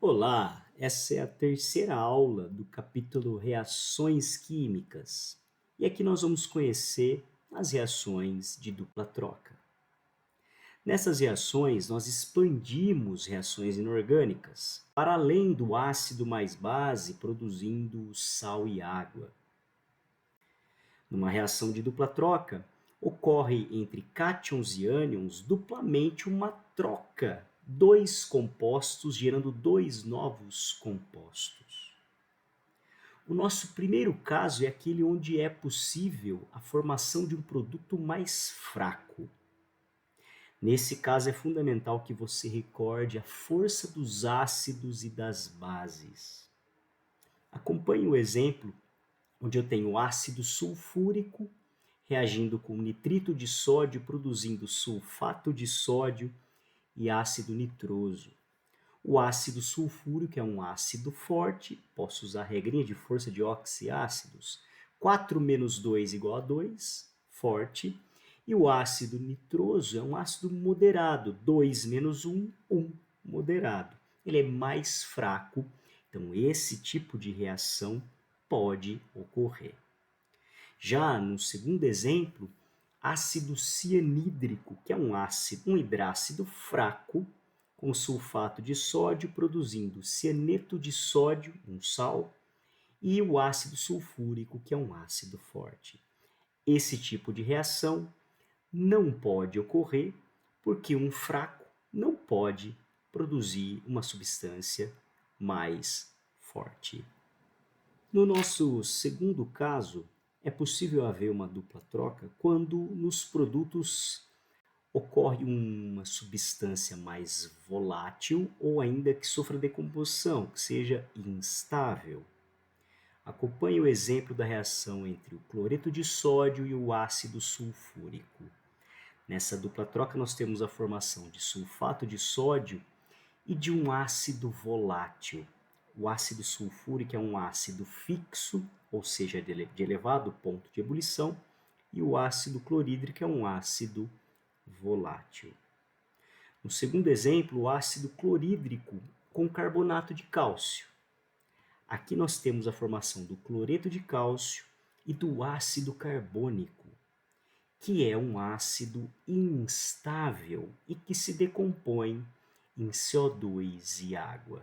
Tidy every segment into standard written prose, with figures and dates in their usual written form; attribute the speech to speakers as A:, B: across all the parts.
A: Olá, essa é a terceira aula do capítulo Reações Químicas. E aqui nós vamos conhecer as reações de dupla troca. Nessas reações, nós expandimos reações inorgânicas para além do ácido mais base, produzindo sal e água. Numa reação de dupla troca, ocorre entre cátions e ânions duplamente uma troca, dois compostos gerando dois novos compostos. O nosso primeiro caso é aquele onde é possível a formação de um produto mais fraco. Nesse caso, é fundamental que você recorde a força dos ácidos e das bases. Acompanhe o exemplo onde eu tenho ácido sulfúrico reagindo com nitrito de sódio, produzindo sulfato de sódio e ácido nitroso. O ácido sulfúrico é um ácido forte, posso usar a regrinha de força de oxiácidos. 4 menos 2 igual a 2, forte. E o ácido nitroso é um ácido moderado, 2 menos 1, 1, moderado. Ele é mais fraco, então esse tipo de reação pode ocorrer. Já no segundo exemplo, ácido cianídrico, que é um hidrácido fraco, com sulfato de sódio, produzindo cianeto de sódio, um sal, e o ácido sulfúrico, que é um ácido forte. Esse tipo de reação não pode ocorrer porque um fraco não pode produzir uma substância mais forte. No nosso segundo caso, é possível haver uma dupla troca quando nos produtos ocorre uma substância mais volátil ou ainda que sofra decomposição, que seja instável. Acompanhe o exemplo da reação entre o cloreto de sódio e o ácido sulfúrico. Nessa dupla troca nós temos a formação de sulfato de sódio e de um ácido volátil. O ácido sulfúrico é um ácido fixo, ou seja, de elevado ponto de ebulição, e o ácido clorídrico é um ácido volátil. No segundo exemplo, o ácido clorídrico com carbonato de cálcio. Aqui nós temos a formação do cloreto de cálcio e do ácido carbônico, que é um ácido instável e que se decompõe em CO2 e água.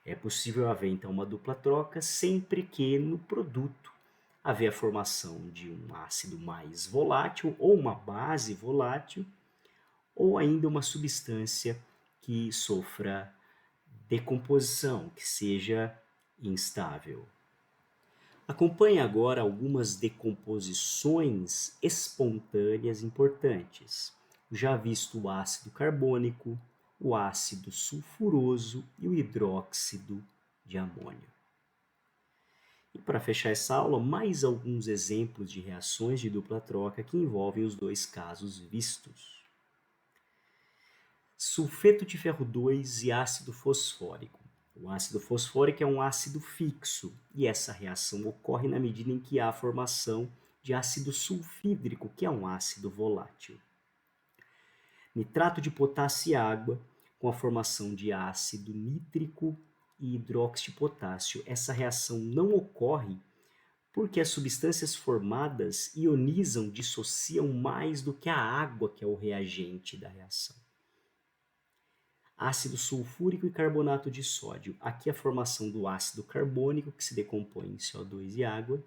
A: É possível haver então uma dupla troca sempre que no produto haver a formação de um ácido mais volátil ou uma base volátil ou ainda uma substância que sofra decomposição, que seja instável. Acompanhe agora algumas decomposições espontâneas importantes. Já visto o ácido carbônico, o ácido sulfuroso e o hidróxido de amônio. E para fechar essa aula, mais alguns exemplos de reações de dupla troca que envolvem os dois casos vistos. Sulfeto de ferro 2 e ácido fosfórico. O ácido fosfórico é um ácido fixo e essa reação ocorre na medida em que há a formação de ácido sulfídrico, que é um ácido volátil. Nitrato de potássio e água, com a formação de ácido nítrico e hidróxido de potássio. Essa reação não ocorre porque as substâncias formadas ionizam, dissociam mais do que a água, que é o reagente da reação. Ácido sulfúrico e carbonato de sódio. Aqui a formação do ácido carbônico, que se decompõe em CO2 e água.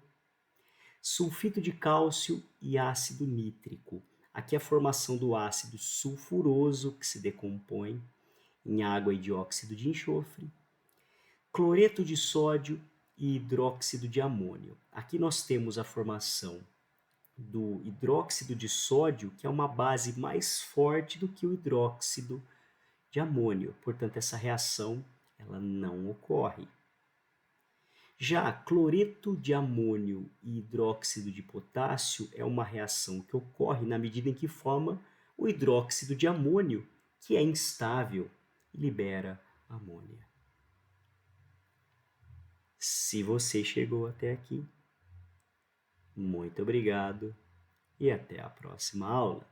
A: Sulfito de cálcio e ácido nítrico. Aqui a formação do ácido sulfuroso, que se decompõe em água e dióxido de enxofre. Cloreto de sódio e hidróxido de amônio. Aqui nós temos a formação do hidróxido de sódio, que é uma base mais forte do que o hidróxido de amônio, portanto essa reação ela não ocorre. Já cloreto de amônio e hidróxido de potássio é uma reação que ocorre na medida em que forma o hidróxido de amônio, que é instável e libera amônia. Se você chegou até aqui, muito obrigado e até a próxima aula.